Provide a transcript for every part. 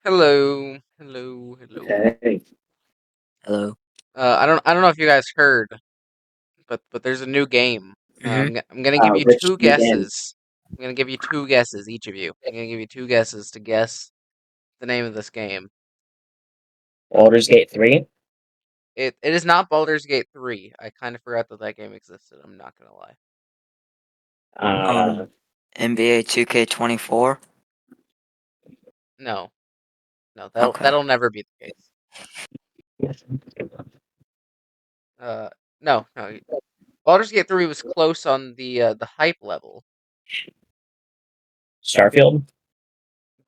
Hello, hello, hello. Okay. Hello. I don't know if you guys heard, but there's a new game. hmm I'm gonna give you Which two new game? guesses. I'm gonna give you two guesses, each of you. I'm gonna give you two guesses to guess the name of this game. Baldur's Gate 3? It is not Baldur's Gate 3. I kind of forgot that that game existed. I'm not gonna lie. Uh, NBA 2K24. No, no, that'll Okay. that'll never be the case. Uh, no, no. Baldur's Gate 3 was close on the hype level. Starfield?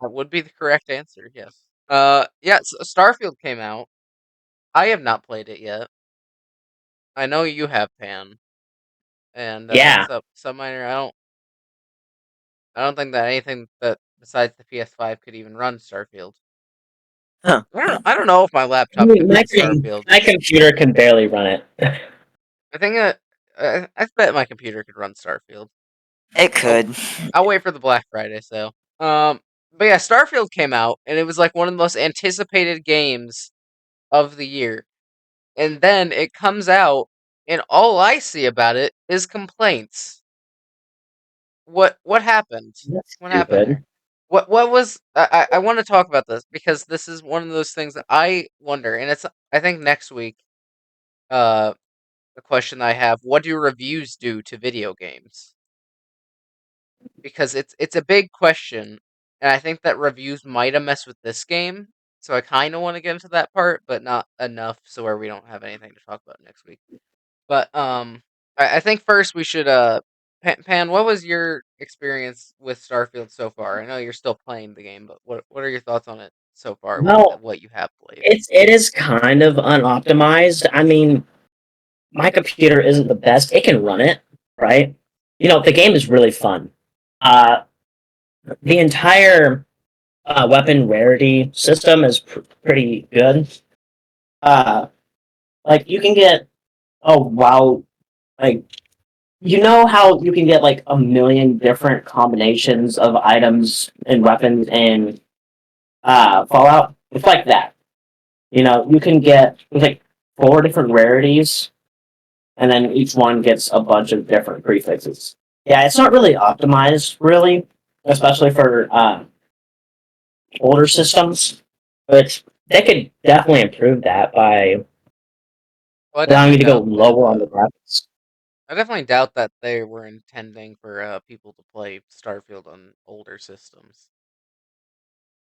That would be the correct answer. Yes. Yeah. Starfield came out. I have not played it yet. I know you have, Pan, and Yeah. SubMiner. I don't think that anything that besides the PS5 could even run Starfield. Huh. I don't know if my I laptop mean, could run Starfield. my computer can barely run it. I think I bet my computer could run Starfield. It I'll could. I'll wait for the Black Friday sale. But yeah, Starfield came out, and it was like one of the most anticipated games of the year. And then it comes out, and all I see about it is complaints. What happened? That's What happened there? stupid. What was I want to talk about this because this is one of those things that I wonder, and it's I think next week uh the question I have, what do reviews do to video games? Because it's a big question, and I think that reviews might have messed with this game. So I kind of want to get into that part, but not enough so where we don't have anything to talk about next week. But I think first we should Pan, what was your experience with Starfield so far? I know you're still playing the game, but what are your thoughts on it so far with Well, what you have played? it is kind of unoptimized. I mean, my computer isn't the best. It can run it, right? The game is really fun. Uh, the entire weapon rarity system is pretty good. Uh, like you can get wow, like how you can get like a million different combinations of items and weapons in Fallout? It's like that. You can get like four different rarities, and then each one gets a bunch of different prefixes. Yeah, it's not really optimized, really, especially for older systems, but they could definitely improve that by Well, allowing you to go lower on the graphics. I definitely doubt that they were intending for people to play Starfield on older systems.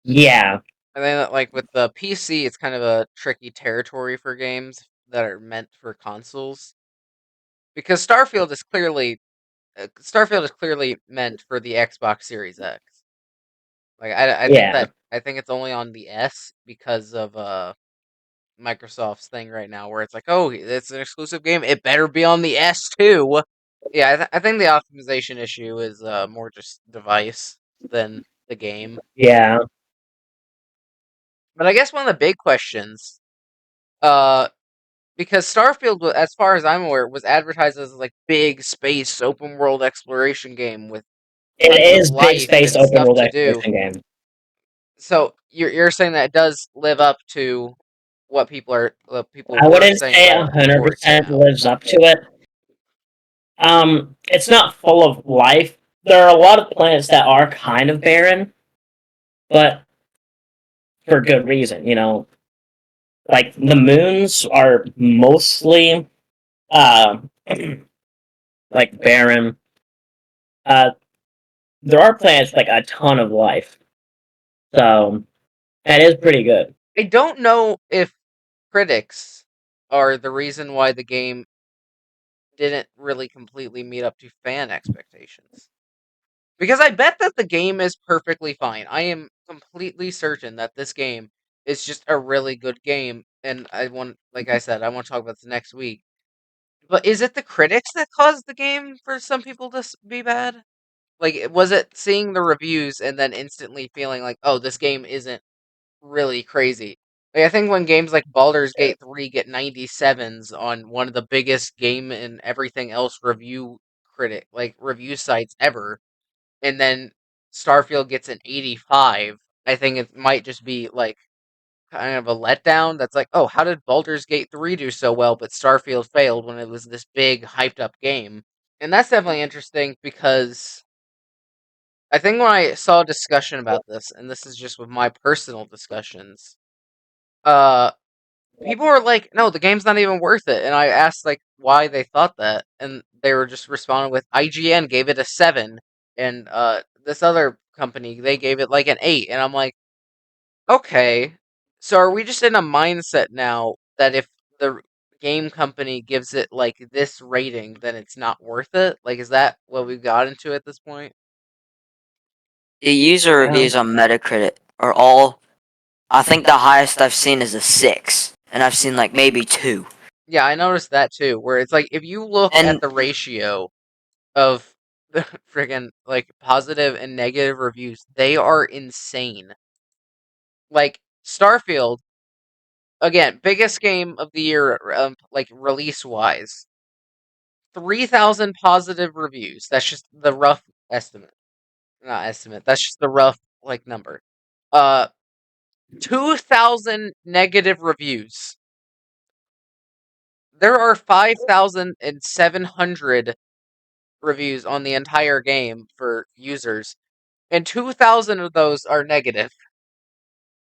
Yeah, And then like with the PC, it's kind of a tricky territory for games that are meant for consoles because Starfield is clearly meant for the Xbox Series X. Like yeah, I think it's only on the S because of Microsoft's thing right now where it's like, oh, it's an exclusive game. It better be on the S too. Yeah, I think the optimization issue is more just device than the game. yeah. But I guess one of the big questions, uh, because Starfield, as far as I'm aware, was advertised as like big space open world exploration game with tons It of is big life space and open stuff world to do. exploration game. So you're saying that it does live up to what people I were wouldn't saying say about it before it came 100% out. lives up to it. It's not full of life. There are a lot of planets that are kind of barren, but for good reason. Like the moons are mostly uh, like barren. Uh, there are planets with, like a ton of life, so that is pretty good. I don't know if critics are the reason why the game didn't really completely meet up to fan expectations. Because I bet that the game is perfectly fine. I am completely certain that this game is just a really good game, and like I said, I want to talk about this next week. But is it the critics that caused the game for some people to be bad? Like, was it seeing the reviews and then instantly feeling like, oh, this game isn't really crazy? Like, I think when games like Baldur's Gate 3 get 97s on one of the biggest game and everything else review sites ever, and then Starfield gets an 85. I think it might just be like kind of a letdown. That's like, oh, how did Baldur's Gate 3 do so well, but Starfield failed when it was this big, hyped up game? And that's definitely interesting because I think when I saw a discussion about this, and this is just with my personal discussions, uh, people were like, no, the game's not even worth it. And I asked, like, why they thought that. And they were just responding with IGN gave it a 7. And this other company, they gave it like an 8. And I'm like, okay, so are we just in a mindset now that if the game company gives it like this rating, then it's not worth it? Like, is that what we've got into at this point? The user Um, reviews on Metacritic are all. I think the highest I've seen is a 6, and I've seen like maybe 2. Yeah, I noticed that too, where it's like if you look at And the ratio of the friggin' like positive and negative reviews, they are insane. Like Starfield, again, biggest game of the year, like release wise, 3,000 positive reviews. That's just the rough estimate. Not estimate. That's just the rough like number. Uh, 2,000 negative reviews. There are 5,700 reviews on the entire game for users, and 2,000 of those are negative.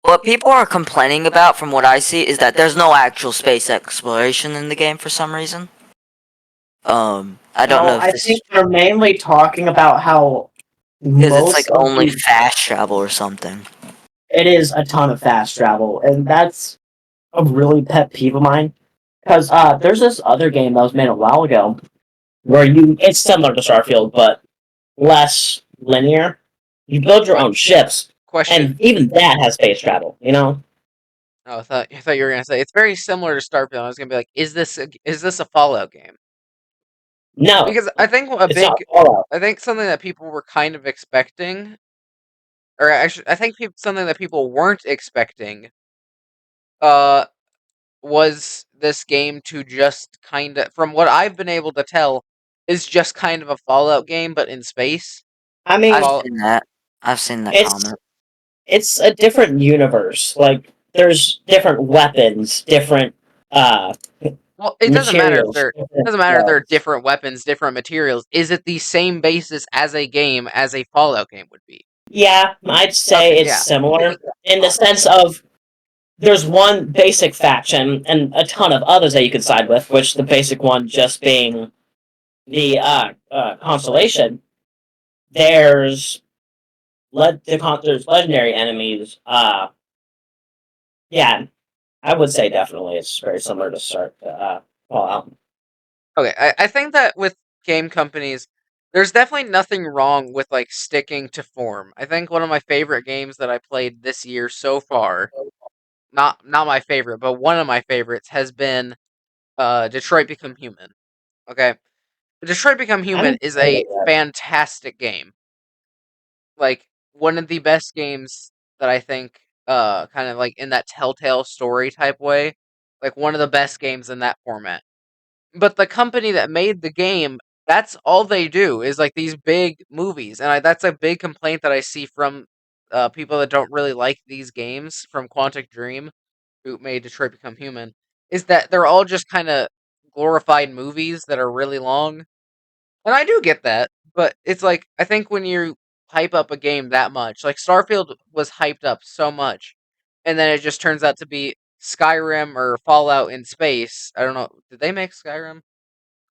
what people are complaining about, from what I see, is that there's no actual space exploration in the game for some reason. I don't no, know if I this is think they're mainly talking about how because it's like most of only the fast travel or something. it is a ton of fast travel, and that's a really pet peeve of mine. Because there's this other game that was made a while ago where it's similar to Starfield, but less linear. You build your own ships, Question. and even that has space travel. You know? Oh, I thought you were gonna say it's very similar to Starfield. I was gonna be like, is this a Fallout game? No, Because I think it's not Fallout. I think something that people were kind of expecting, or actually, I think something that people weren't expecting, uh, was this game to just kind of, from what I've been able to tell, is just kind of a Fallout game, but in space. I I've mean, Fall. seen that. I've seen that it's comment. it's a different universe. Like there's different weapons, different uh Well, it doesn't matter if materials, they're different doesn't matter if they're drugs. different weapons, different materials. Is it the same basis as a game as a Fallout game would be? Yeah, I'd say Okay, it's yeah. similar in the sense of there's one basic faction and a ton of others that you could side with, which the basic one just being the constellation. There's there's legendary enemies. Yeah, I would say definitely it's very similar to Start Fallout. Okay, I think that with game companies, there's definitely nothing wrong with like sticking to form. I think one of my favorite games that I played this year so far, not my favorite, but one of my favorites has been Detroit Become Human. Okay, Detroit Become I Human haven't is played a it yet. fantastic game. Like one of the best games that I think kind of like in that telltale story type way, like one of the best games in that format. But the company that made the game, that's all they do is like these big movies, and that's a big complaint that I see from people that don't really like these games from Quantic Dream, who made Detroit Become Human, is that they're all just kind of glorified movies that are really long. And I do get that, but it's like I think when you hype up a game that much, like Starfield was hyped up so much, and then it just turns out to be Skyrim or Fallout in space. I don't know. Did they make Skyrim?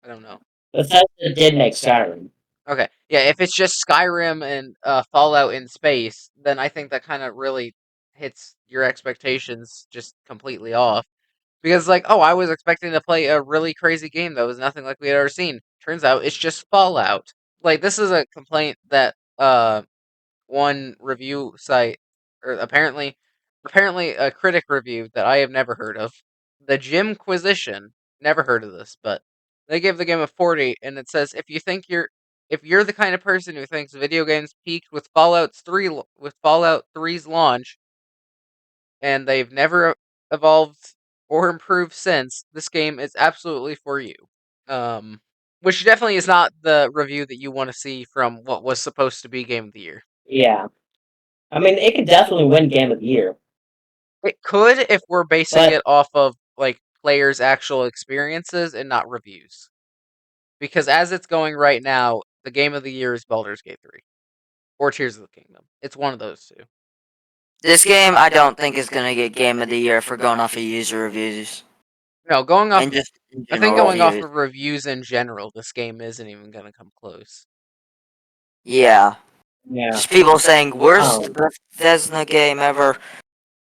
I don't know. Bethesda did make Skyrim. Okay, yeah. If it's just Skyrim and Fallout in space, then I think that kind of really hits your expectations just completely off. Because like, oh, I was expecting to play a really crazy game that was nothing like we had ever seen. Turns out it's just Fallout. Like this is a complaint that one review site, or apparently a critic review that I have never heard of. The Jimquisition, never heard of this, but they gave the game a 40, and it says if you're the kind of person who thinks video games peaked with Fallout 3's launch, and they've never evolved or improved since, this game is absolutely for you. Um, which definitely is not the review that you want to see from what was supposed to be Game of the Year. Yeah. I mean, it could definitely win Game of the Year, It could if we're basing but it off of like players' actual experiences and not reviews. Because as it's going right now, the game of the year is Baldur's Gate 3 or Tears of the Kingdom. It's one of those two. This game, I don't think is gonna get Game of the Year for going off of user reviews No, going off and just in I think general going off reviews. of reviews in general, this game isn't even going to come close. Yeah, yeah. just people saying worst Um, Bethesda game ever,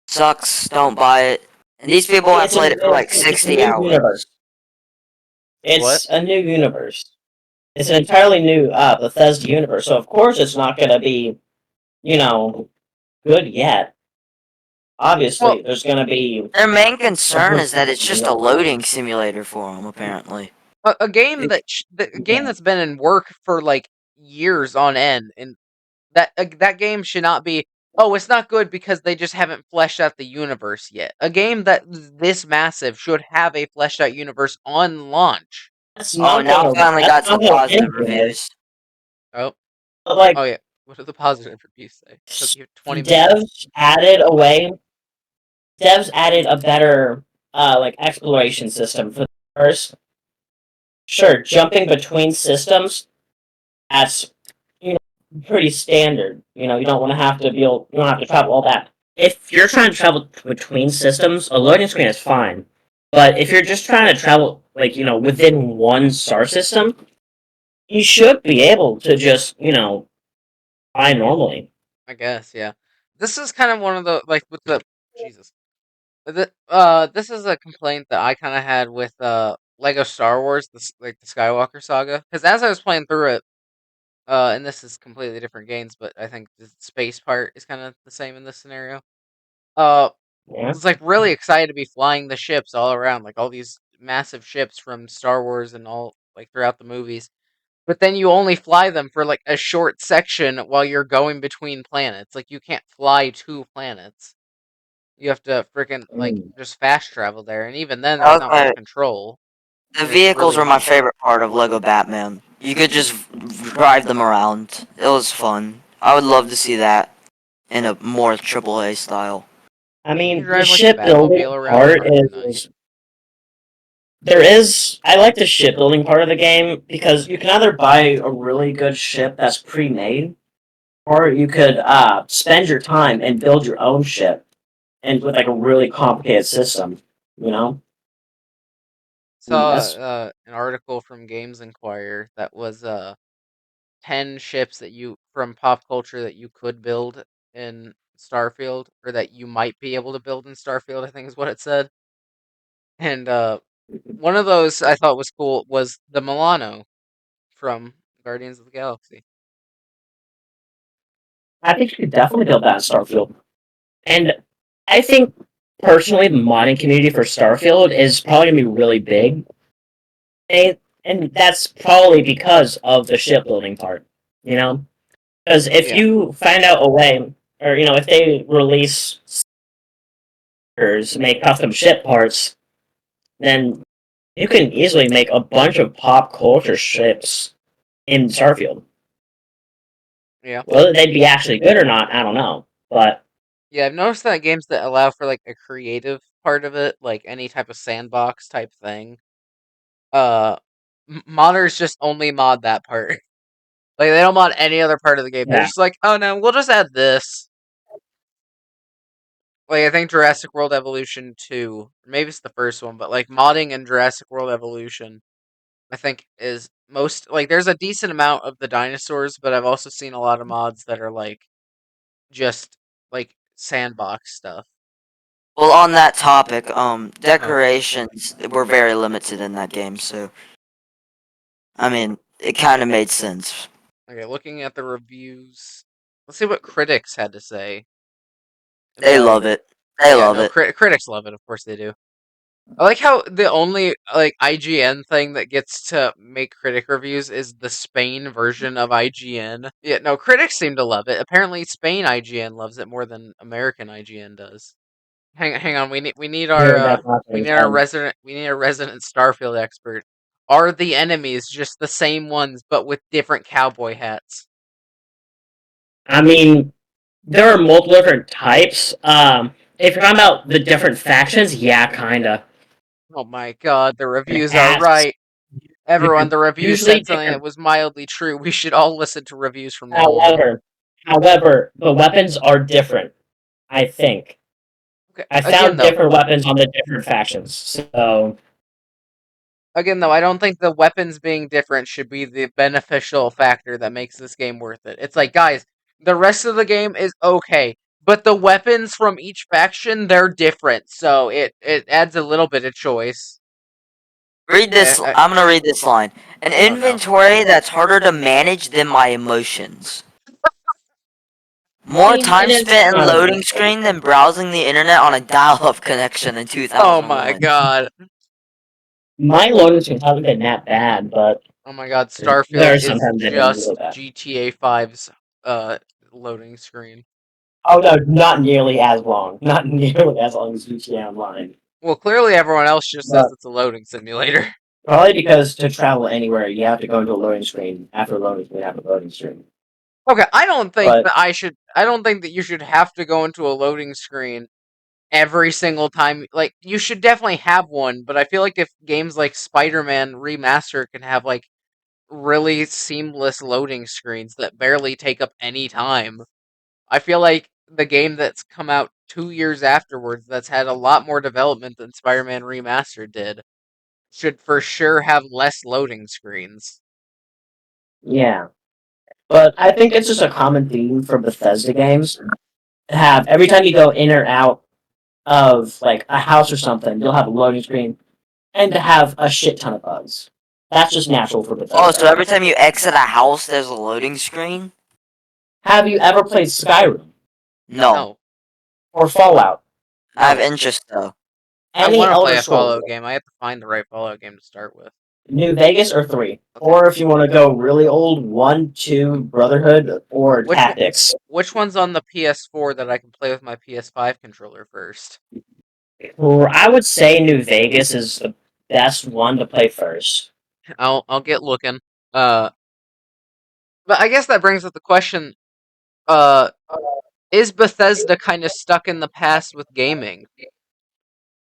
sucks, don't buy it. And these people have played it for like it's a 60 new hours. universe. What? It's a new universe. It's an entirely new Bethesda universe, so of course it's not going to be, you know, good yet. Well, Obviously, there's going to be Their main a concern bunch is that it's of just a loading simulator for them, apparently. a game a game yeah. that's been in work for like years on end, and that game should not be. Oh, it's not good because they just haven't fleshed out the universe yet. A game that this massive should have a fleshed out universe on launch. Oh, now it finally That's got some not going to positive anything is. reviews. Oh, But like oh yeah. What do the positive reviews say? It took you 20 minutes. devs added a way. Devs added a better like exploration system for the first. Sure, jumping between systems. That's pretty standard. You don't want to have to be able, you don't have to travel all that. If you're trying to travel between systems, a loading screen is fine. But if you're just trying to travel like, within one star system, you should be able to just, fly normally. I guess, yeah. This is kind of one of the like with the Jesus. This is a complaint that I kind of had with Lego Star Wars, like the Skywalker saga, because as I was playing through it, and this is completely different games, but I think the space part is kind of the same in this scenario. Uh, Yeah. I was like really excited to be flying the ships all around, like all these massive ships from Star Wars and all like throughout the movies. But then you only fly them for like a short section while you're going between planets. Like you can't fly two planets. You have to freaking like Mm. just fast travel there, and even then, That there's was not much my, control, the and it's vehicles really were my annoying. favorite part of Lego Batman. You could just drive them around. It was fun. I would love to see that in a more AAA style. I You can mean, the drive like a shipbuilding Batmobile around. That'd part be really nice. is there is I like the shipbuilding part of the game because you can either buy a really good ship that's pre-made, or you could spend your time and build your own ship and with like a really complicated system. You know, Saw that's an article from Games Inquirer that was 10 ships that you from pop culture that you could build in Starfield, or that you might be able to build in Starfield. I think is what it said. And one of those I thought was cool was the Milano from Guardians of the Galaxy. I think you could definitely build that in Starfield. And I think personally, the modding community for Starfield is probably gonna be really big, and that's probably because of the shipbuilding part. You know, because if Yeah, you find out a way, or if they release make custom ship parts, then you can easily make a bunch of pop culture ships in Starfield. yeah, Whether they'd be actually good or not, I don't know. But yeah. I've noticed that games that allow for like a creative part of it, like any type of sandbox type thing, uh, modders just only mod that part. Like they don't mod any other part of the game. They're yeah, just like, oh no, we'll just add this. Like I think Jurassic World Evolution 2, maybe it's the first one, but like modding in Jurassic World Evolution, I think is most like there's a decent amount of the dinosaurs, but I've also seen a lot of mods that are like just like sandbox stuff. Well, on that topic, Oh, decorations were very limited in that game, so I mean, it kind of made sense. okay, looking at the reviews, let's see what critics had to say They about. love it. They Yeah, love no, it. critics love it. Of course they do. I like how the only like IGN thing that gets to make critic reviews is the Spain version of IGN. Yeah, no, critics seem to love it. Apparently, Spain IGN loves it more than American IGN does. Hang on. here that's not We very need our fun. resident Starfield expert. Are the enemies just the same ones but with different cowboy hats? I mean, there are multiple different types. If you're talking about the different factions, yeah, kinda. Oh my god, the It reviews are has. right. Everyone, They're the reviews usually said something that different. was mildly true. We should all listen to reviews from now on. However, however, the weapons are different. I think Okay, I again found though, different weapons on the different factions. So I don't think the weapons being different should be the beneficial factor that makes this game worth it. It's like, guys, the rest of the game is okay, but the weapons from each faction, they're different, so it adds a little bit of choice. Read Eh, this. I'm gonna read this line. An oh no. inventory that's harder to manage than my emotions. I More mean, it time is spent in kind of. loading screen than browsing the internet on a dial-up connection in Oh my 2001. god. My loading screens haven't been that bad, but Oh my god, there Starfield are is sometimes they've been really just bad. GTA 5's loading screen. Oh no, not nearly as long. Not nearly as long as GTA Online. Well, clearly everyone else just says But it's a loading simulator. probably because to travel anywhere, you have to go into a loading screen after loading screen after loading screen. Okay, I don't think But that I don't think that you should have to go into a loading screen every single time. Like, you should definitely have one, but I feel like if games like Spider-Man Remaster can have, like, really seamless loading screens that barely take up any time, I feel like the game that's come out 2 years afterwards that's had a lot more development than Spider-Man Remastered did should for sure have less loading screens. yeah. But I think it's just a common theme for Bethesda games. Have every time you go in or out of like a house or something, you'll have a loading screen and to have a shit ton of bugs. That's just natural for Oh, so Bethesda. every time you exit a house, there's a loading screen? Have you ever played Skyrim No. No, or Fallout? I have no. interest though. I Any want to play Elder a Scrolls Fallout game? game. I have to find the right Fallout game to start with. New Vegas or 3? Okay. Or if you want to go really old, 1, 2, Brotherhood, or Which one, Tactics. which one's on the PS4 that I can play with my PS5 controller first? Or I would say New Vegas is the best one to play first. I'll get looking. Uh, but I guess that brings up the question. Uh, is Bethesda kind of stuck in the past with gaming?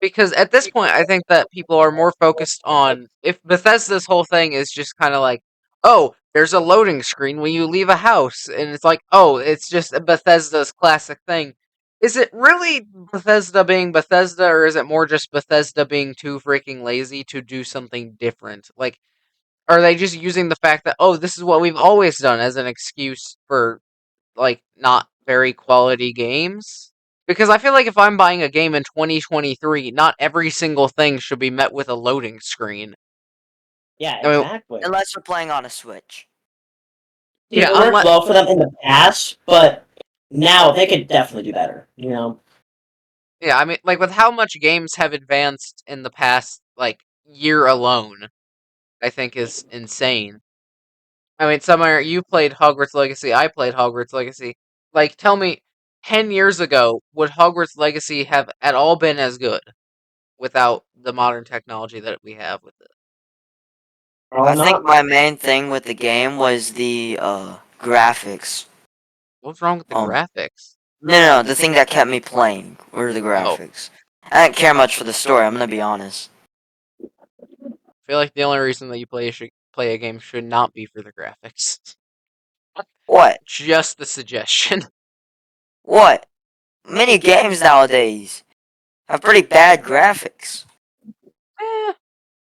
Because at this point, I think that people are more focused on if Bethesda's whole thing is just kind of like, oh, there's a loading screen when you leave a house, and it's like, oh, it's just a Bethesda's classic thing. Is it really Bethesda being Bethesda, or is it more just Bethesda being too freaking lazy to do something different? Like, are they just using the fact that, oh, this is what we've always done as an excuse for, like, not very quality games? Because I feel like if I'm buying a game in 2023, not every single thing should be met with a loading screen. Yeah, I mean, exactly. Unless you're playing on a Switch. See, yeah, it worked unless, well for them in the past, but now they could definitely do better. You know? yeah, I mean, like, with how much games have advanced in the past, like, year alone, I think is insane. I mean, Summer, you played Hogwarts Legacy, I played Hogwarts Legacy. Like, tell me, 10 years ago, would Hogwarts Legacy have at all been as good without the modern technology that we have with it? I Probably think not. my main thing with the game was the graphics. What's wrong with the Um, graphics? no, the thing that kept me playing were the Oh, graphics. I didn't care much for the story. I'm gonna be honest. I feel like the only reason that you play a game should not be for the graphics. What? Just the suggestion. What? Many games nowadays have pretty bad graphics. Eh,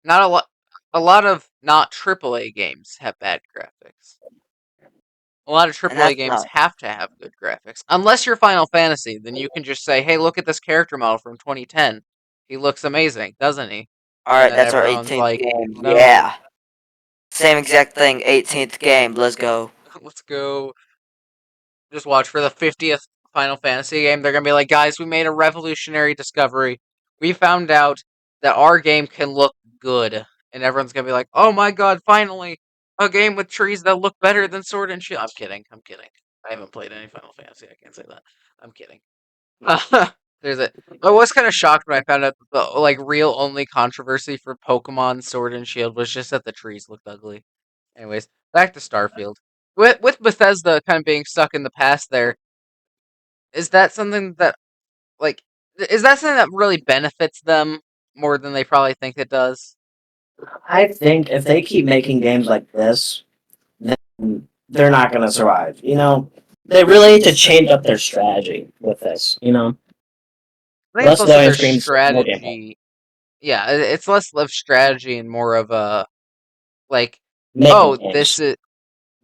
not a lot. A lot of not AAA games have bad graphics. A lot of And AAA that's games not. have to have good graphics. Unless you're Final Fantasy, then you can just say, "Hey, look at this character model from 2010. He looks amazing, doesn't he?" And Alright, then that's our everyone's 18th like, game. "No, Yeah. Same exact thing. 18th game. Let's go. let's go just watch for the 50th Final Fantasy game." They're gonna be like, "Guys, we made a revolutionary discovery. We found out that our game can look good," and everyone's gonna be like, "Oh my god, finally a game with trees that look better than Sword and Shield." I'm kidding. I'm kidding. I haven't played any Final Fantasy. I can't say that. I'm kidding. There's it. I was kind of shocked when I found out that the like real only controversy for Pokemon Sword and Shield was just that the trees looked ugly. Anyways, back to Starfield. With Bethesda kind of being stuck in the past there, is that something that like is that something that really benefits them more than they probably think it does? I think if they keep making games like this, then they're not going to survive. They really need to change up their strategy with this. I think it's Less less of loading their screens, more gameplay. strategy. Yeah, it's less of strategy and more of a like, Making oh, games.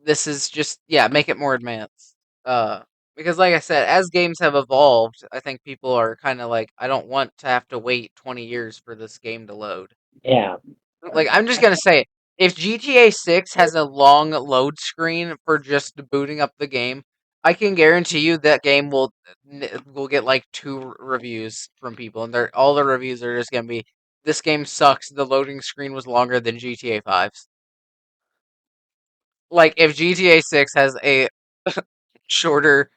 this is just yeah, make it more advanced. Uh, because like I said, as games have evolved, I think people are kind of like, I don't want to have to wait 20 years for this game to load. Yeah. Like I'm just gonna say, if GTA 6 has a long load screen for just booting up the game, I can guarantee you that game will get like two reviews from people, and they're all the reviews are just gonna be, this game sucks. The loading screen was longer than GTA 5's. Like if GTA 6 has a shorter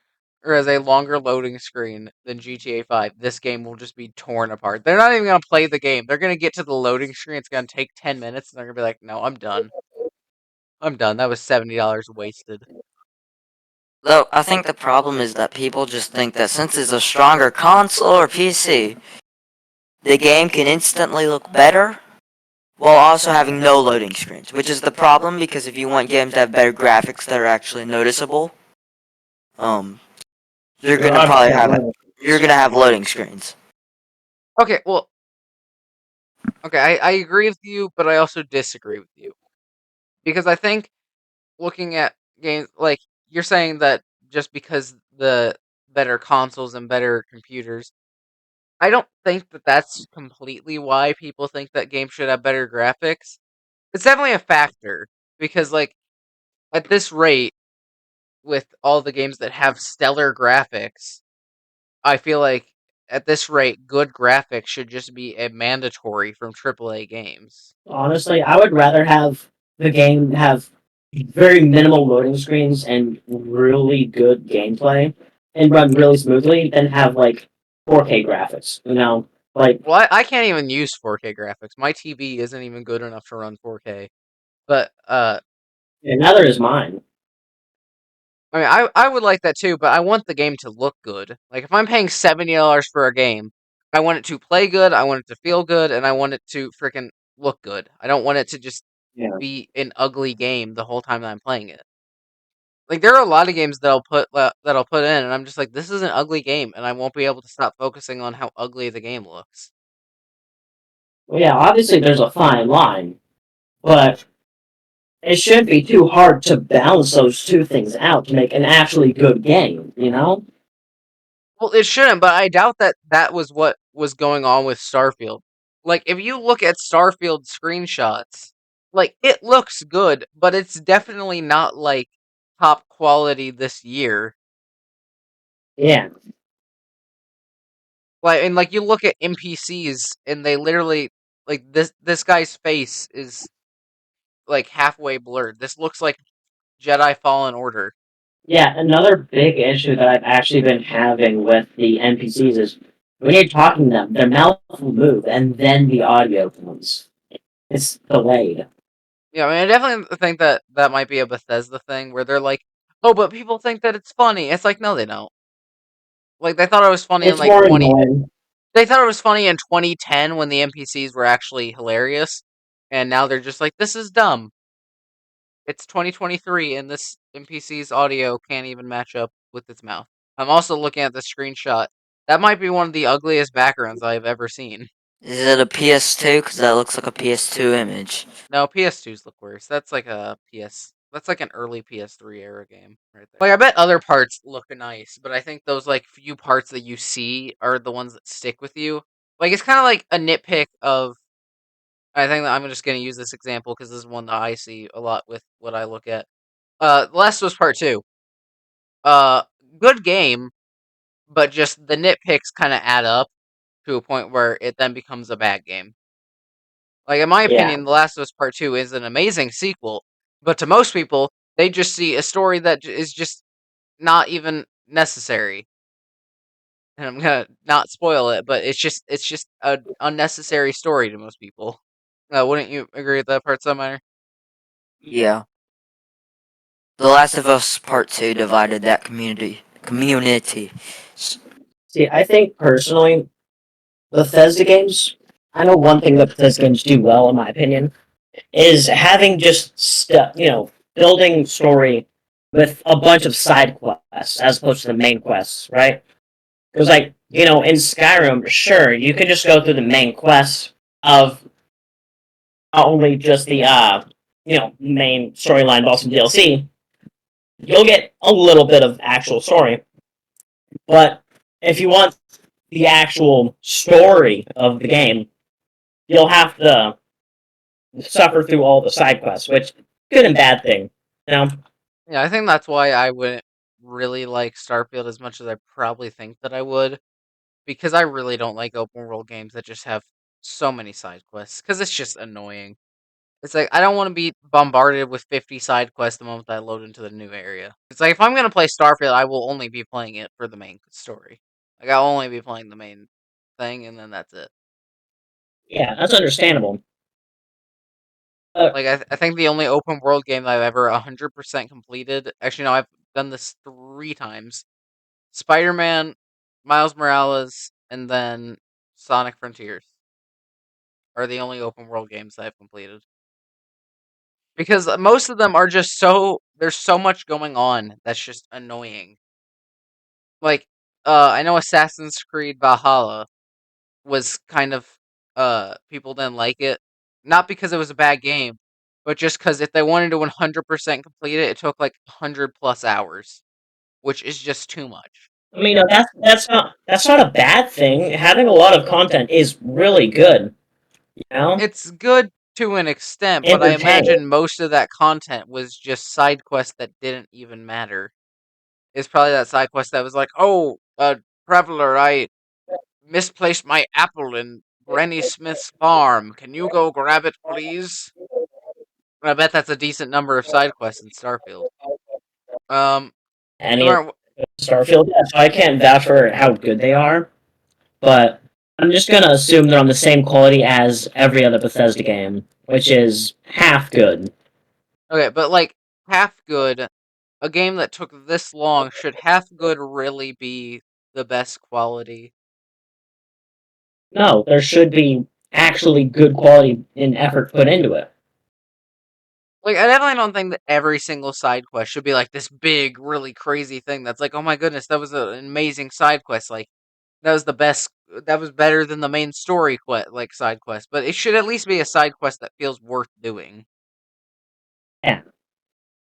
or has a longer loading screen than GTA 5, this game will just be torn apart. They're not even going to play the game. They're going to get to the loading screen. It's going to take 10 minutes and they're going to be like, "No, I'm done. I'm done. That was $70 wasted." Though I think the problem is that people just think that since it's a stronger console or PC, the game can instantly look better while also having no loading screens, which is the problem because if you want games to have better graphics that are actually noticeable, um, you're They're gonna obviously probably not have running. you're gonna have loading screens. Okay, well, okay, I agree with you, but I also disagree with you. Because I think looking at games, like, you're saying that just because the better consoles and better computers, I don't think that that's completely why people think that games should have better graphics. It's definitely a factor because, like, at this rate, with all the games that have stellar graphics, I feel like at this rate, good graphics should just be a mandatory from AAA games. Honestly, I would rather have the game have very minimal loading screens and really good gameplay and run really smoothly than have like 4K graphics. Like Well, I can't even use 4K graphics. My TV isn't even good enough to run 4K. But and neither is mine. I mean, I would like that too. But I want the game to look good. Like if I'm paying $70 for a game, I want it to play good. I want it to feel good, and I want it to freaking look good. I don't want it to just Yeah. be an ugly game the whole time that I'm playing it. Like there are a lot of games that I'll put in, and I'm just like, this is an ugly game, and I won't be able to stop focusing on how ugly the game looks. Well, yeah, obviously there's a fine line, but it shouldn't be too hard to balance those two things out to make an actually good game. Well, it shouldn't, but I doubt that that was what was going on with Starfield. Like, if you look at Starfield screenshots, like, it looks good, but it's definitely not, like, top quality this year. Yeah. Like, and, like, you look at NPCs, and they literally, like, this guy's face is, like, halfway blurred. This looks like Jedi Fallen Order. Yeah, another big issue that I've actually been having with the NPCs is when you're talking to them, their mouth will move and then the audio comes. It's delayed. Yeah, I mean, I definitely think that that might be a Bethesda thing, where they're like, oh, but people think that it's funny. It's like, no, they don't. Like, they thought it was funny in, It's like, more annoying. They thought it was funny in 2010 when the NPCs were actually hilarious, and now they're just like, this is dumb. It's 2023, and this NPC's audio can't even match up with its mouth. I'm also looking at the screenshot. That might be one of the ugliest backgrounds I've ever seen. Is it a PS2? Because that looks like a PS2 image. No, PS2s look worse. That's like a PS. That's like an early PS3 era game right there. Like I bet other parts look nice, but I think those like few parts that you see are the ones that stick with you. Like it's kind of like a nitpick of. I think that I'm just going to use this example because this is one that I see a lot with what I look at. The Last of Us Part Two. Uh, Good game, but just the nitpicks kind of add up to a point where it then becomes a bad game. Like in my Yeah. opinion, The Last of Us Part Two is an amazing sequel, but to most people, they just see a story that is just not even necessary. And I'm gonna not spoil it, but it's just an unnecessary story to most people. Wouldn't you agree with that part, SubMiner? Yeah. The Last of Us Part 2 divided that community. community. See, I think personally, Bethesda games. I know one thing that Bethesda games do well, in my opinion, is having just building story with a bunch of side quests as opposed to the main quests, right? Because in Skyrim, sure, you can just go through the main quests of not only just the main storyline, but also DLC. You'll get a little bit of actual story, but if you want the actual story of the game, you'll have to suffer through all the side quests, which good and bad thing. You know? Yeah, I think that's why I wouldn't really like Starfield as much as I probably think that I would, because I really don't like open world games that just have so many side quests, because it's just annoying. It's like I don't want to be bombarded with 50 side quests the moment I load into the new area. It's like if I'm gonna play Starfield, I will only be playing it for the main story. Like I'll only be playing the main thing, and then that's it. Yeah, that's understandable. Like I think the only open world game that I've ever 100% completed. Actually, no, I've done this 3 times. Spider-Man, Miles Morales, and then Sonic Frontiers are the only open world games I've completed. Because most of them are just there's so much going on that's just annoying. Like I know Assassin's Creed Valhalla was kind of people didn't like it, not because it was a bad game, but just cuz if they wanted to 100% complete it, it took like 100 plus hours, which is just too much. I mean, that's not a bad thing. Having a lot of content is really good. You know, It's good to an extent, but I entertaining. imagine most of that content was just side quests that didn't even matter. It's probably that side quest that was like, "Oh, traveler, I misplaced my apple in Granny Smith's farm. Can you go grab it, please?" I bet that's a decent number of side quests in Starfield. Um, Any of Summer, Starfield, yeah, so I can't vouch for how good they are, but I'm just gonna assume they're on the same quality as every other Bethesda game, which is half good. okay, but like half good, a game that took this long should half good really be the best quality? No, there should be actually good quality and effort put into it. Like, I definitely don't think that every single side quest should be like this big, really crazy thing that's like, oh my goodness, that was an amazing side quest. Like, that was the best, that was better than the main story quest, like side quest. But it should at least be a side quest that feels worth doing. Yeah,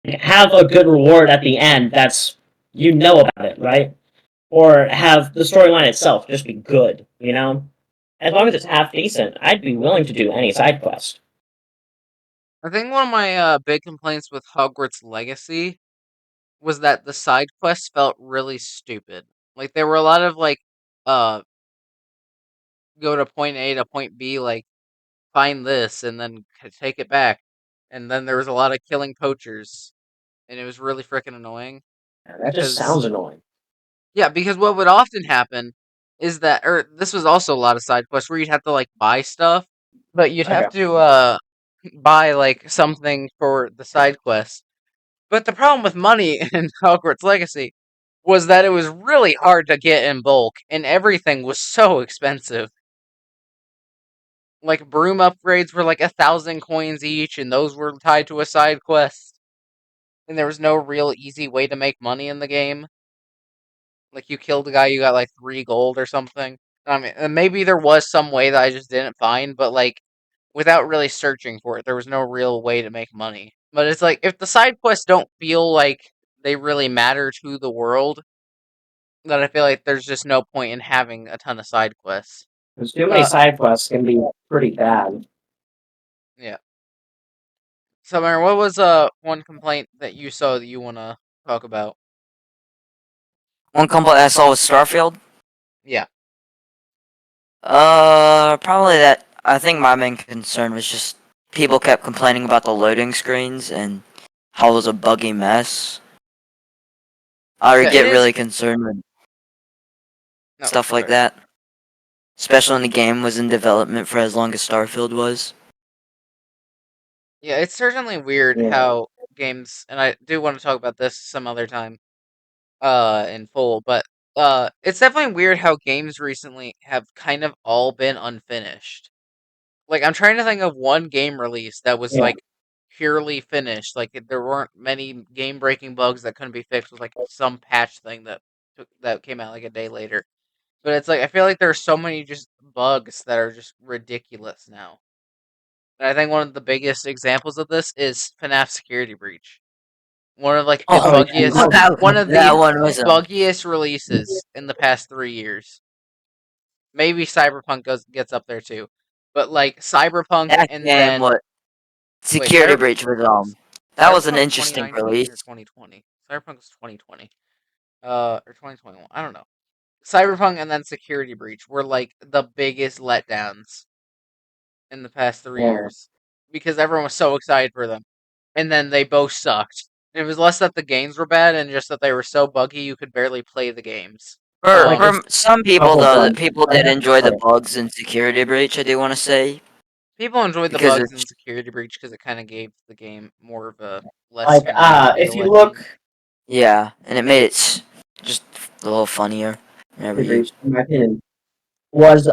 have a good reward at the end. That's about it, right? Or have the storyline itself just be good. As long as it's half decent, I'd be willing to do any side quest. I think one of my big complaints with Hogwarts Legacy was that the side quests felt really stupid. Like, there were a lot of, like, uh, go to point A to point B, like, find this and then take it back. And then there was a lot of killing poachers, and it was really freaking annoying That just because sounds annoying. yeah, because what would often happen is that, or this was also a lot of side quests where you'd have to like buy stuff, but you'd have Okay. to buy like something for the side quest. But the problem with money in Hogwarts Legacy was that it was really hard to get in bulk, and everything was so expensive. Like broom upgrades were like 1,000 coins each, and those were tied to a side quest. And there was no real easy way to make money in the game. Like you killed a guy, you got like 3 gold or something. I mean, maybe there was some way that I just didn't find, but like without really searching for it, there was no real way to make money. But it's like if the side quests don't feel like they really matter to the world, then I feel like there's just no point in having a ton of side quests. Because too many Uh, side quests can be pretty bad. yeah. So, Mary, what was one complaint that you saw that you want to talk about? One complaint I saw was Starfield. Yeah. Probably that. I think my main concern was just people kept complaining about the loading screens and how it was a buggy mess. I would Yeah, it get is. really concerned with No, stuff like sorry. that, especially when the game was in development for as long as Starfield was. Yeah, it's certainly weird Yeah. how games, and I do want to talk about this some other time. in full, but it's definitely weird how games recently have kind of all been unfinished. Like I'm trying to think of one game release that was Yeah. like purely finished. Like there weren't many game-breaking bugs that couldn't be fixed with like some patch thing that came out like a day later. But it's like I feel like there's so many just bugs that are just ridiculous now. And I think one of the biggest examples of this is FNAF Security Breach. One of like the Oh, Oh yeah. buggiest one of that the one was buggiest releases in the past 3 years. Maybe Cyberpunk gets up there too. But like Cyberpunk that and game. then What wait, Security Breach was that was Cyberpunk an was interesting 2019 or release. 2020. Cyberpunk was 2020. Or 2021. I don't know. Cyberpunk and then Security Breach were like the biggest letdowns in the past three Yeah. years because everyone was so excited for them, and then they both sucked. It was less that the games were bad and just that they were so buggy you could barely play the games. For Like it's some people couple though, that bugs. people I did have enjoy the to bugs in Security Breach. I do want to say People enjoyed the because bugs it's in Security Breach because it kind of gave the game more of a less like generic if feel, you I think. look yeah, and it made it just a little funnier whenever you. in my opinion, was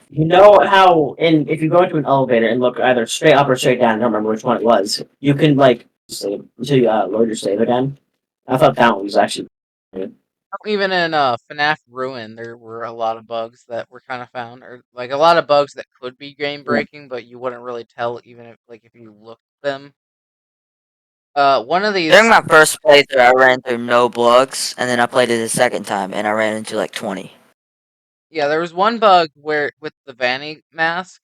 you know how in if you go into an elevator and look either straight up or straight down, I don't remember which one it was, you can like save until you load your save again. I thought that one was actually good. Even in FNAF Ruin, there were a lot of bugs that were kind of found, or like a lot of bugs that could be game Yeah. breaking, but you wouldn't really tell even if you looked at them. One of During these, my first playthrough, I ran through no bugs, and then I played it a second time, and I ran into like 20. yeah, there was one bug where with the Vanny mask,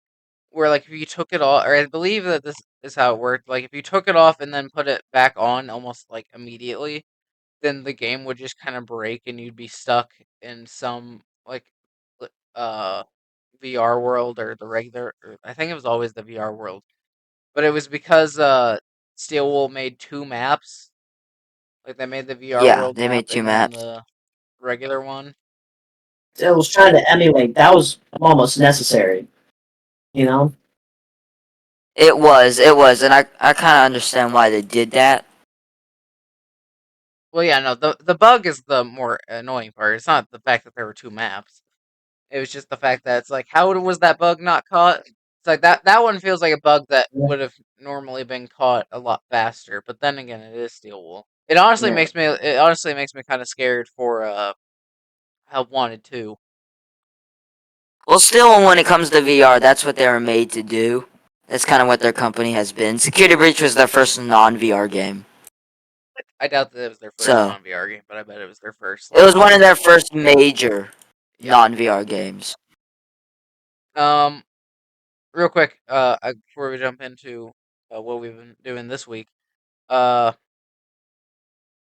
where like if you took it off, or I believe that this is how it worked. Like if you took it off and then put it back on almost like immediately, then the game would just kind of break and you'd be stuck in some like uh VR world or the regular. Or I think it was always the VR world, but it was because Steel Wool made two maps. Like they made the VR Yeah, world they map made two and then maps. the regular one. It was trying to emulate. That was almost necessary, you know. It was, and I kind of understand why they did that. Well, yeah, no, the bug is the more annoying part. It's not the fact that there were two maps. It was just the fact that it's like, how was that bug not caught? It's like that one feels like a bug that would have normally been caught a lot faster. But then again, it is Steel Wool. Yeah. It honestly makes me kind of scared for Help Wanted 2. Well, still, when it comes to VR, that's what they were made to do. That's kind of what their company has been. Security Breach was their first non-VR game, I doubt that it was their first so non VR game, but I bet it was their first it like was one of their first major yeah. non-VR games. Um, real quick, before we jump into what we've been doing this week, uh,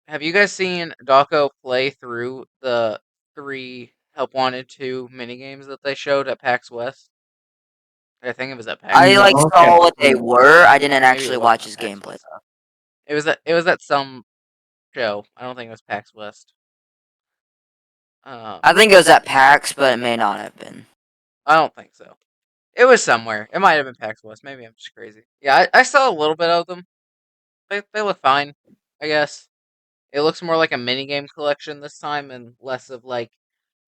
have you guys seen Dawko play through the three Help Wanted 2 minigames that they showed at PAX West? I think it was at PAX I like West. No, okay. saw what they were. I didn't Maybe it actually wasn't watch at his PAX gameplay West. though. It was at some show. I don't think it was PAX West. I think it was at PAX, but it may not have been. I don't think so. It was somewhere. It might have been PAX West. Maybe I'm just crazy. Yeah, I saw a little bit of them. They look fine, I guess. It looks more like a minigame collection this time and less of like,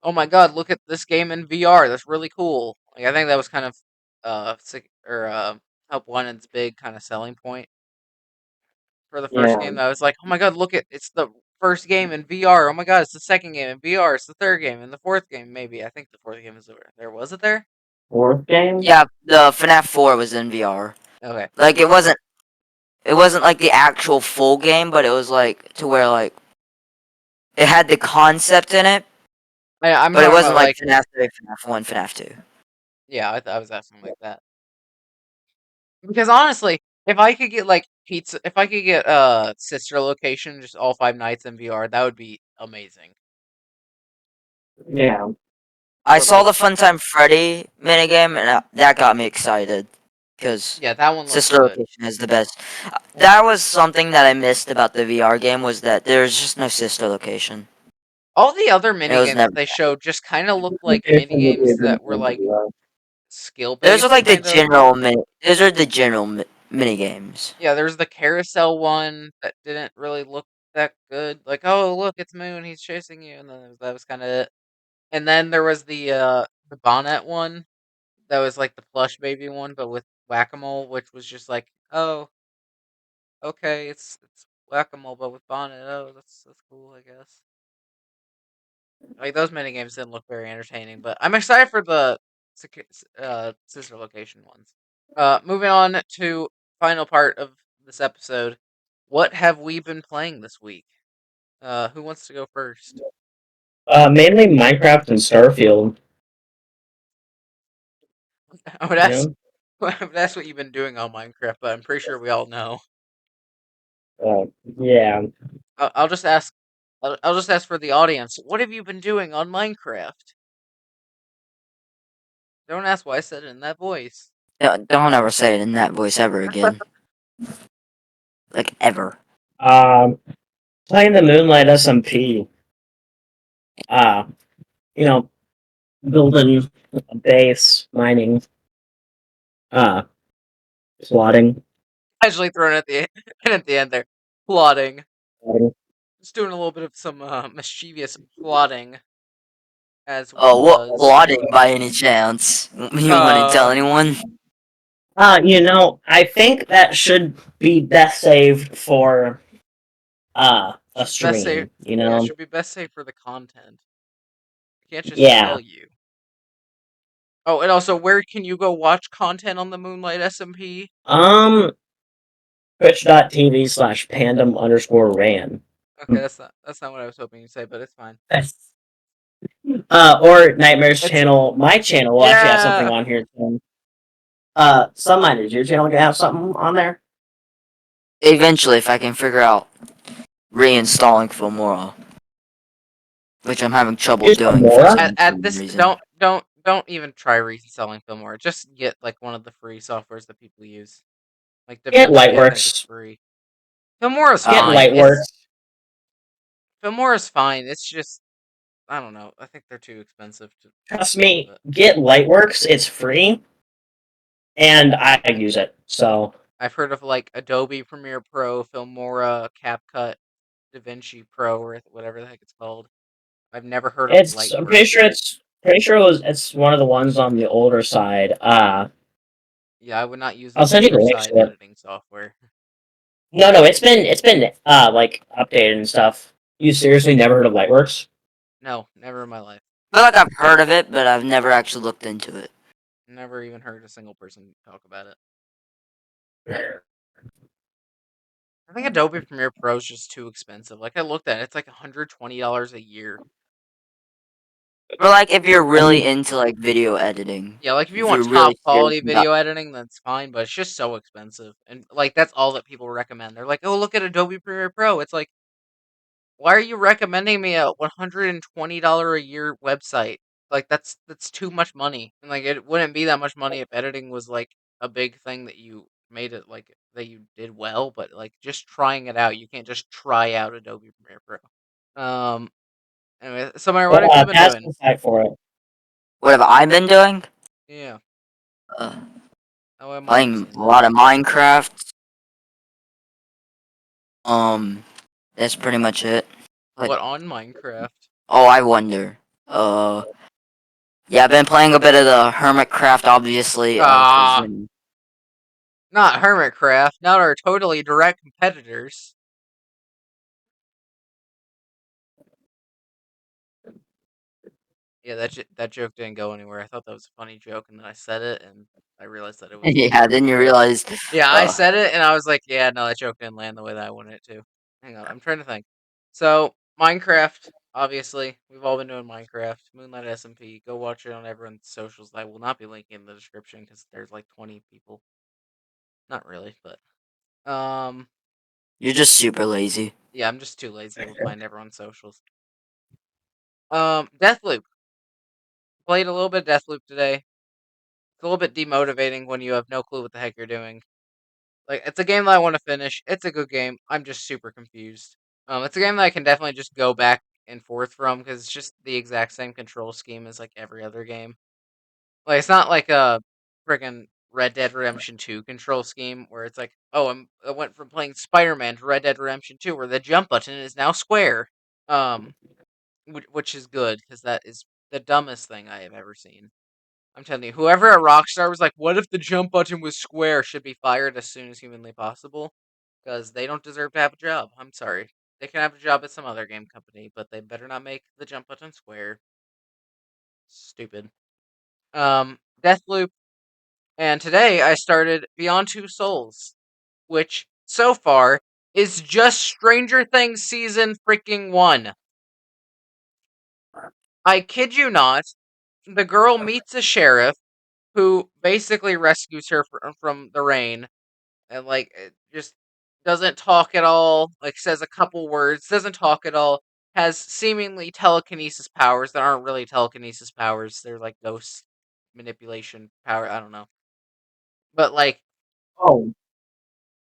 oh my god, look at this game in VR. That's really cool. Like I think that was kind of Help Wanted's big kind of selling point for the first Yeah. game. That was like, oh my god, look at it's the first game in VR. Oh my god, it's the second game in VR. It's the third game and the fourth game maybe. I think the fourth game is there. Was it there? Fourth game. Yeah, the FNAF 4 was in VR. Okay. Like it wasn't like the actual full game, but it was like to where like it had the concept in it, I'm but it talking wasn't about like like FNAF 3, FNAF 1, FNAF 2. yeah, I was asking like that. Because honestly, if I could get like pizza, if I could get sister location just all 5 nights in VR, that would be amazing. Yeah. I Or saw like, the Funtime Freddy minigame, and that got me excited because yeah, that one looks Sister good. Location is the best. That was something that I missed about the VR game was that there's just no Sister Location, All the other and it was minigames that never. they showed just kind of looked like Location would be a minigames good that were one like to skill Those are based, like the kind of. general mini. Those are the general mini games. Yeah, there's the carousel one that didn't really look that good. Like, oh look, it's Moon, he's chasing you, and then that was kind of it. And then there was the bonnet one that was like the plush baby one, but with whack a mole, which was just like, oh, okay, it's whack a mole, but with bonnet. Oh, that's cool, I guess. Like those mini games didn't look very entertaining, but I'm excited for the sister location ones. Moving on to final part of this episode. What have we been playing this week? Who wants to go first? Mainly Minecraft and Starfield. I would You ask. know, I would ask what you've been doing on Minecraft, but I'm pretty sure we all know. uh, yeah. I'll just ask. I'll just ask for the audience. What have you been doing on Minecraft? Don't ask why I said it in that voice. Don't ever say it in that voice ever again. Like, ever. Um, Playing the Moonlight SMP. Uh, you know, building a base, mining, uh, plotting. Actually, thrown at the at the end there, plotting. plotting. Just doing a little bit of some mischievous plotting, as one Oh, what does. plotting by any chance? You want to tell Uh, anyone? I think that should be best saved for a should best say, stream, you yeah, know? should be best say for the content. I can't just Yeah. tell you. Oh, and also, where can you go watch content on the Moonlight SMP? Um Twitch.tv/pandom_ran. Okay, that's not what I was hoping you'd say, but it's fine. Or Nightmare's It's channel. My channel will actually have something yeah. on here too. SubMiner, your channel gonna have something on there? Eventually, if I can figure out reinstalling Filmora, which I'm having trouble Use doing for Filmora? some At unknown this, reason. don't even try reselling Filmora. Just get like one of the free softwares that people use. Like Get DaVinci, I think is Lightworks. free. Filmora's Get fine. Lightworks. Filmora's fine. It's just I don't know. I think they're too expensive to Trust a little me, bit. get Lightworks. It's free, and I use it. So I've heard of like Adobe Premiere Pro, Filmora, CapCut, DaVinci Pro, or whatever the heck it's called. I've never heard of I'm pretty Lightworks. sure it's one of the ones on the older side. Yeah, I would not use I'll an send you the older links side to it. editing software. No, it's been like updated and stuff. You seriously never heard of Lightworks? No, never in my life. I feel like I've heard of it, but I've never actually looked into it. Never even heard a single person talk about it. I think Adobe Premiere Pro is just too expensive. Like I looked at it, it's like $120 a year. But like, if you're I really mean, into like video editing, Yeah, like if you if want you're really top serious quality about, video editing, that's fine, but it's just so expensive. And like that's all that people recommend. They're like, "Oh, look at Adobe Premiere Pro." It's like, why are you recommending me a $120 a year website? Like that's too much money. And like it wouldn't be that much money if editing was like a big thing that you made it like that you did well, but like just trying it out, you can't just try out Adobe Premiere Pro. Anyway, Summer, what but have you been that's doing? the site for it. what have I been doing? Yeah, Uh, how am I Playing using a that? lot of Minecraft. Um, that's pretty much it. Like, What on Minecraft? oh, I wonder. Uh, yeah, I've been playing a bit of the Hermitcraft, obviously. Cause Ah, not Hermitcraft, not our totally direct competitors. Yeah, that joke didn't go anywhere. I thought that was a funny joke, and then I said it, and I realized that it was yeah, not. then you realize, Yeah, I uh, said it, and I was like, yeah, no, that joke didn't land the way that I wanted it to. Hang on, I'm trying to think. So Minecraft, obviously, we've all been doing Minecraft. Moonlight SMP. Go watch it on everyone's socials. I will not be linking in the description because there's like 20 people. Not really, but you're just super lazy. yeah, I'm just too lazy to find everyone's socials. Deathloop. Played a little bit of Deathloop today. It's a little bit demotivating when you have no clue what the heck you're doing. Like, it's a game that I want to finish. It's a good game. I'm just super confused. It's a game that I can definitely just go back and forth from because it's just the exact same control scheme as like every other game. Like, it's not like a freaking Red Dead Redemption 2 control scheme, where it's like, oh, I went from playing Spider-Man to Red Dead Redemption 2, where the jump button is now square. Um, which is good because that is the dumbest thing I have ever seen. I'm telling you, whoever at Rockstar was like, "What if the jump button was square?" should be fired as soon as humanly possible, because they don't deserve to have a job. I'm sorry. They can have a job at some other game company, but they better not make the jump button square. Stupid. Deathloop, and today I started Beyond Two Souls, which so far is just Stranger Things season freaking 1. I kid you not. The girl meets a sheriff who basically rescues her from the rain, and like it just doesn't talk at all, like says a couple words, doesn't talk at all, has seemingly telekinesis powers that aren't really telekinesis powers. They're like ghost manipulation power, I don't know. But like Oh,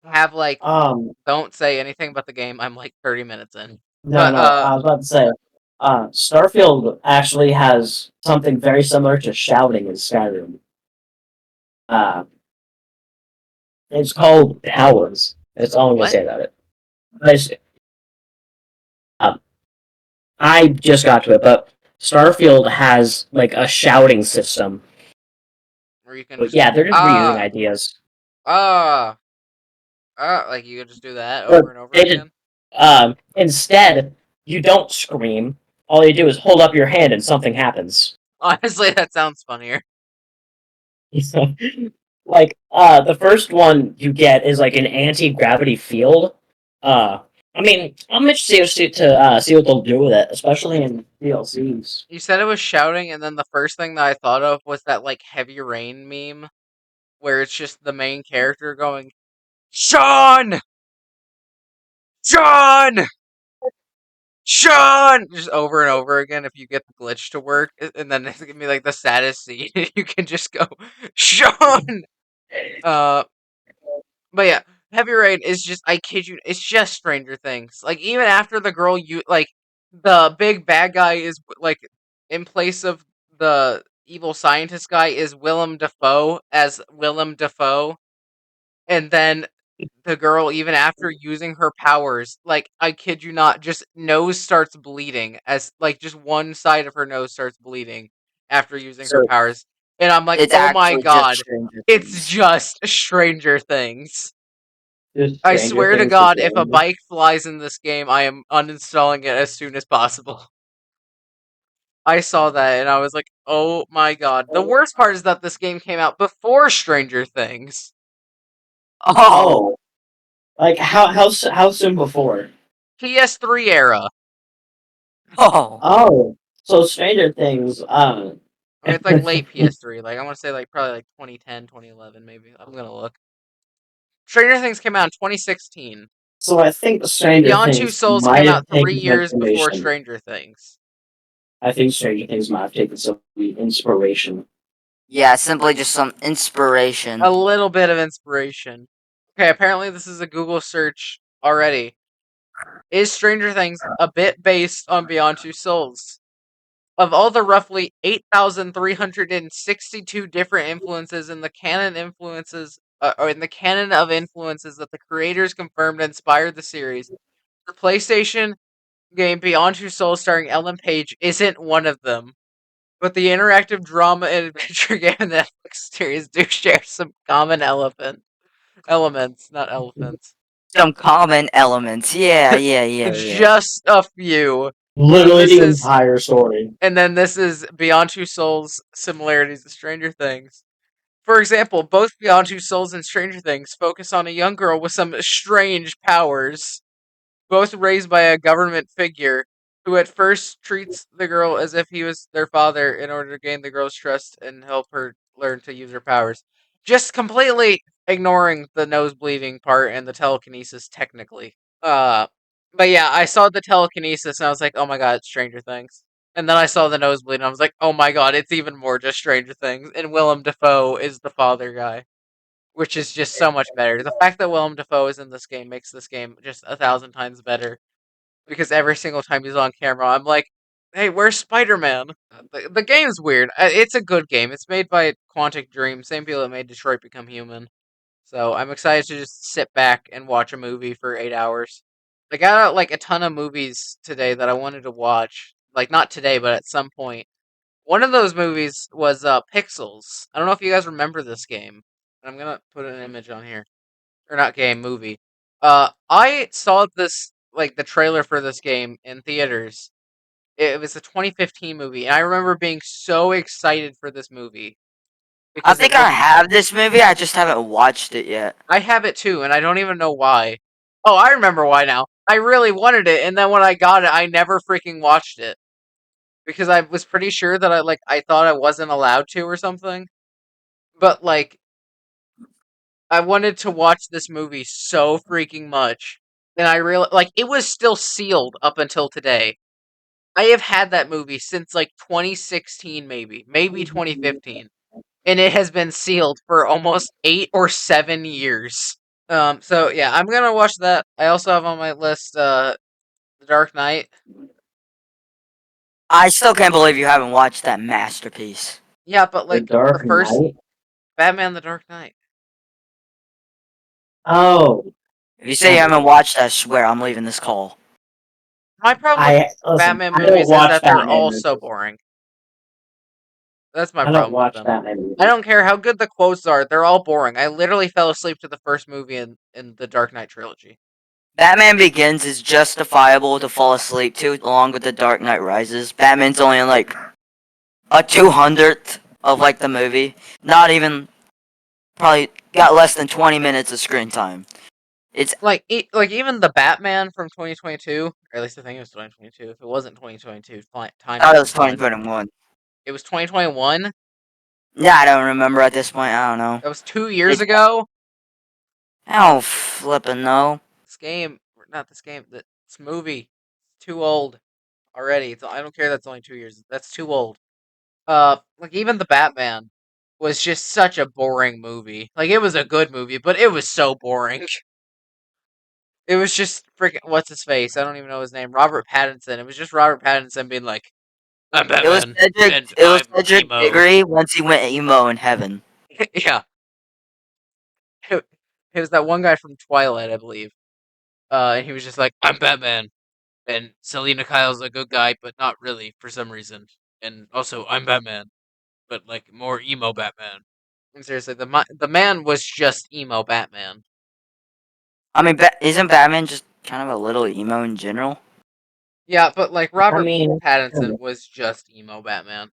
have like um, don't say anything about the game. I'm like 30 minutes in. no, But no. I was about to say, Starfield actually has something very similar to shouting in Skyrim. Uh, it's called powers. That's all I'm gonna what? say about it. But um, I just got to it, but Starfield has like a shouting system. Where you can But just yeah, they're just reusing ah ideas. ah like you can just do that But over and over they did. again. Instead, you don't scream. All you do is hold up your hand, and something happens. Honestly, that sounds funnier. Like the first one you get is like an anti-gravity field. Uh, I mean, I'm interested to see what they'll do with it, especially in DLCs. You said it was shouting, and then the first thing that I thought of was that like heavy rain meme, where it's just the main character going, "Sean, Sean, Sean," just over and over again. If you get the glitch to work, and then it's gonna be like the saddest scene, you can just go, "Sean." Uh, but yeah, heavy rain is just, I kid you, it's just Stranger Things. Like even after the girl, you like the big bad guy is like in place of the evil scientist guy is Willem Dafoe as Willem Dafoe, and then the girl, even after using her powers, like I kid you not, just nose starts bleeding as like just one side of her nose starts bleeding after using her So powers, and I'm like, It's oh my actually just god, Stranger it's Things. just Stranger Things. just I Stranger swear to Things God, if a performed. bike flies in this game, I am uninstalling it as soon as possible. I saw that and I was like, oh my god. The worst part is that this game came out before Stranger Things. Oh, Oh, like how soon before? PS3 era. oh. Oh, so Stranger Things. I mean, it's like late PS3. Like, I want to say, like, probably like 2010, 2011, maybe. I'm gonna look. Stranger Things came out in 2016. So I think Stranger Beyond Two Things Souls might came have out three taken some years before information. Stranger Things. I think Stranger Things might have taken some inspiration. Yeah, simply just some inspiration. A little bit of inspiration. Okay, apparently this is a Google search already. Is Stranger Things a bit based on Beyond Two Souls? Of all the roughly 8,362 different influences in the or in the canon of influences that the creators confirmed inspired the series, the PlayStation game Beyond Two Souls starring Ellen Page isn't one of them. But the interactive drama and adventure game and Netflix series do share some common elements, not elephants. Some common elements. Yeah, yeah, yeah, yeah. Just a few. And then Literally this the is entire story. Beyond Two Souls similarities to Stranger Things. For example, both Beyond Two Souls and Stranger Things focus on a young girl with some strange powers, both raised by a government figure who at first treats the girl as if he was their father in order to gain the girl's trust and help her learn to use her powers. Just completely ignoring the nose bleeding part and the telekinesis technically. Uh but yeah, I saw the telekinesis and I was like, "Oh my god, it's Stranger Things." And then I saw the nosebleed and I was like, "Oh my god, it's even more just Stranger Things." And Willem Dafoe is the father guy, which is just so much better. The fact that Willem Dafoe is in this game makes this game just 1,000 times better because every single time he's on camera, I'm like, hey, where's Spider-Man? The game's weird. It's a good game. It's made by Quantic Dream, same people that made Detroit Become Human. So I'm excited to just sit back and watch a movie for 8 hours. I got out like a ton of movies today that I wanted to watch. Like not today, but at some point. One of those movies was Pixels. I don't know if you guys remember this game. I'm gonna put an image on here. Or not game, movie. I saw this like the trailer for this game in theaters. It was a 2015 movie, and I remember being so excited for this movie I because it think I looked. have this movie. I just haven't watched it yet. I have it too, and I don't even know why. Oh, I remember why now. I really wanted it, and then when I got it, I never freaking watched it because I was pretty sure that I thought I wasn't allowed to or something. But like I wanted to watch this movie so freaking much, and I realized like it was still sealed up until today. I have had that movie since like 2016, maybe 2015, and it has been sealed for almost 8 or 7 years. So yeah, I'm gonna watch that. I also have on my list The Dark Knight. I still can't believe you haven't watched that masterpiece. Yeah, but The like the Dark first Knight. Batman: The Dark Knight. Oh, If you say you that haven't movie. watched, I swear I'm leaving this call. My problem with I listen. Batman I don't movies is watch that they're Batman all so movies. boring. That's my I don't problem with watch them. Batman I movies. don't care how good the quotes are; they're all boring. I literally fell asleep to the first movie in the Dark Knight trilogy. Batman Begins is justifiable to fall asleep to, along with The Dark Knight Rises. Batman's only in like a 200th of like the movie. Not even probably got less than 20 minutes of screen time. It's Like even the Batman from 2022, or at least I think it was 2022. If it wasn't 2022, time thought it flew was by. 2021. It was 2021. Yeah, I don't remember at this point. I don't know. That was 2 years It's, ago. I don't flipping know. This game, not this game. This movie, it's too old already. I don't care. That's only 2 years. That's too old. Like even the Batman was just such a boring movie. Like it was a good movie, but it was so boring. It was just freaking what's his face? I don't even know his name. Robert Pattinson. It was just Robert Pattinson being like, "I'm It was Batman Cedric. and It was I'm Cedric emo." Diggory once he went emo in heaven. Yeah, it, it was that one guy from Twilight, I believe. And he was just like, "I'm Batman and Selena Kyle's a good guy, but not really for some reason. And also, I'm Batman, but like more emo Batman." And seriously, the man was just emo Batman. I mean, isn't Batman just kind of a little emo in general? Yeah, but like I Robert mean, Pattinson was just emo Batman.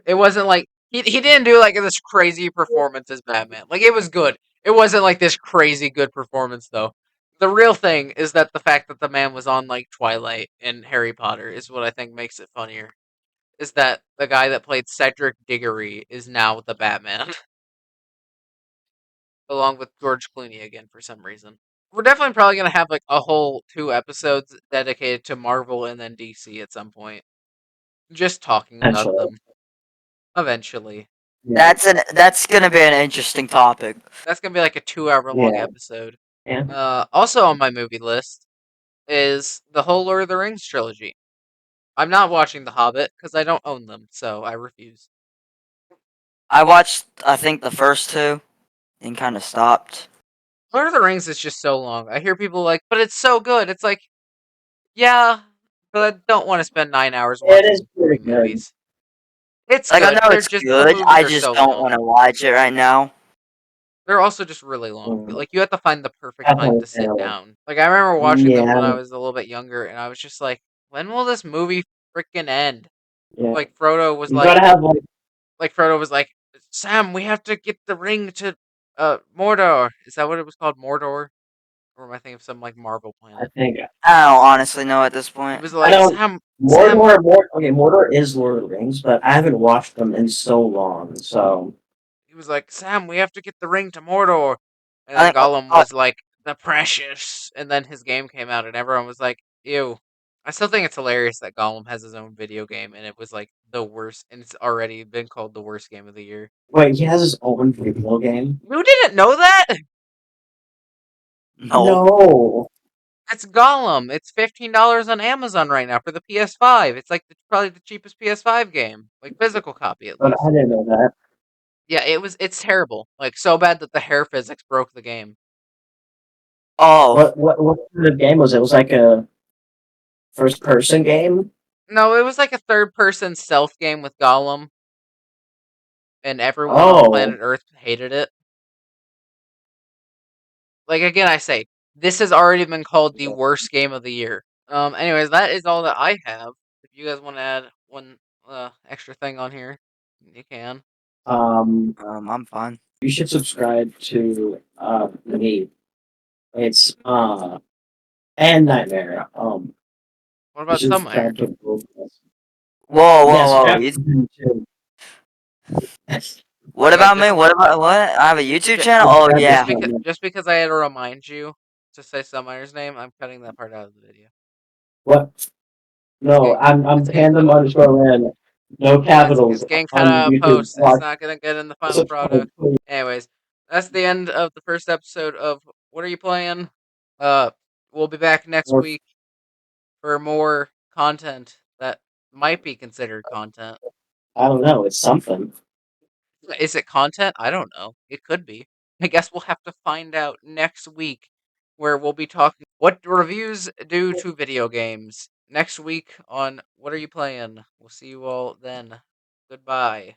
It wasn't like he didn't do like this crazy performance as Batman. Like it was good. It wasn't like this crazy good performance though. The real thing is that the fact that the man was on like Twilight and Harry Potter is what I think makes it funnier. Is that the guy that played Cedric Diggory is now the Batman, along with George Clooney again for some reason. We're definitely probably gonna have like a whole 2 episodes dedicated to Marvel and then DC at some point. Just talking about potentially. them eventually. Yeah. That's gonna be an interesting topic. That's gonna be like a 2 hour long Yeah. episode. Yeah. Also on my movie list is the whole Lord of the Rings trilogy. I'm not watching The Hobbit because I don't own them, so I refuse. I watched, I think, the first two and kind of stopped. Lord of the Rings is just so long. I hear people like, but it's so good. It's like, yeah, but I don't want to spend 9 hours It is watching pretty boring good. movies. It's Like, I good. know They're it's just the good. movies I are just so don't long. want to watch it right now. They're also just really long. Mm, Like you have to find the perfect time definitely to sit fair. down. Like I remember watching them Yeah. when I was a little bit younger, and I was just like, when will this movie freaking end? Yeah. Like Frodo was You gotta have like, Sam, we have to get the ring to Mordor. Is that what it was called, Mordor? Or am I thinking of some like Marvel I planet? think I don't honestly know at this It point. was I like don't Sam. Okay, Mordor is Lord of the Rings, but I haven't watched them in so long. So He was like, Sam, we have to get the ring to Mordor. And I then think. Gollum Oh, was like, the precious. And then his game came out, and everyone was like, ew. I still think it's hilarious that Gollum has his own video game, and it was like the worst, and it's already been called the worst game of the year. wait, he has his own video game? You didn't know that? no. No. It's Gollum. It's $15 on Amazon right now for the PS5. It's like probably the cheapest PS5 game, like physical copy at But least. I didn't know that. Yeah, it's terrible. Like so bad that the hair physics broke the game. Oh, What kind of game was it? It was like a first person game. No, it was like a third person stealth game with Gollum, and everyone on Oh, planet Earth hated it. Like again, I say this has already been called the worst game of the year. Anyways, that is all that I have. If you guys want to add one extra thing on here, you can. um, I'm fine. you should subscribe to me. It's and Nightmare. What You about should SubMiner? subscribe to both of us. Whoa, Yeah, whoa, whoa. subscribe You, to me too. what Okay, about me? What about what? I have a YouTube channel? Oh, Subscribe to yeah. SubMiner. just because I had to remind you to say SubMiner's name, I'm cutting that part out of the video. What? No, Okay, I'm it's getting cut tandem out of. underscore in. No Yeah, capitals it's getting cut on out of YouTube. post. It's Watch, not gonna get in the final subscribe, product. please. Anyways, that's the end of the first episode of What Are You Playing? Uh, we'll be back next Or week for more content that might be considered content. I don't know. It's something. Is it content? I don't know. It could be. I guess we'll have to find out next week, where we'll be talking what reviews do to video games next week on What Are You Playing? We'll see you all then. Goodbye.